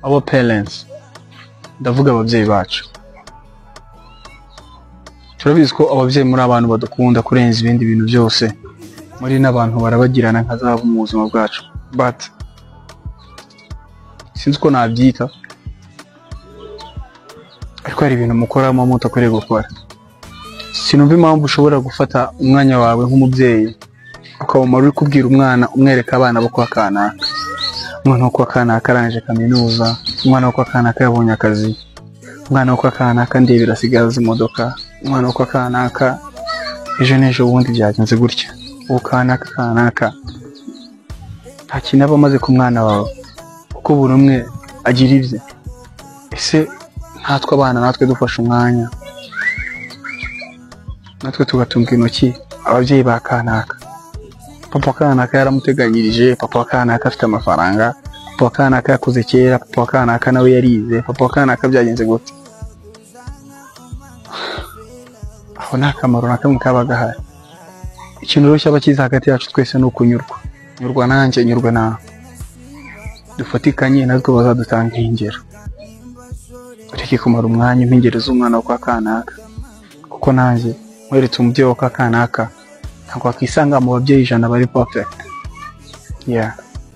our parents, ndavuga ababyeyi bacu. Turabizi ko ababyeyi muri abantu badukunda kurenza ibindi bintu byose, muri n'abantu barabagirana nka zahabu mu buzima bwacu, but sinzi ko nabyita, ariko hari ibintu mukoramo mutakwiriye gukora. Sinumva impamvu ushobora gufata umwanya wawe nk'umubyeyi ukaba uri kubwira umwana, umwereka abana bo kwa kanaka, umwana wo kwa kanaka arangije kaminuza, umwana wo kwa kanaka yabonye akazi, umwana wo kwa kanaka ndebera asigaza imodoka, umwana wo kwa kanaka ejo n'ejo bundi byagenze gutya, uwo kanaka nta kintu aba amaze ku mwana wawe, kuko buri umwe agira ibye. Ese natwe abana natwe dufashe umwanya, natwe tugatunga intoki ababyeyi ba kanaka. Papa kanaka yaramuteganyirije, papa kanaka afite amafaranga, papa kanaka yakuze kera, papa kanaka nawe yarize, papa kanaka byagenze gute. Aho nta kamaro na kamwe kaba gahari. Ikintu rero cyaba cyiza hagati yacu twese ni ukunyurwa. Nyurwa nanjye, nyurwa nawe. Dufatikanye natwe bazadutanga ingero. Ureke kumara umwanya impingero z'umwana wo kwa kanaka, kuko nanjye mweretse umubyeyi wo kwa kanaka ntabwo wakisanga mu babyeyi 100 bari perfect. Yeah.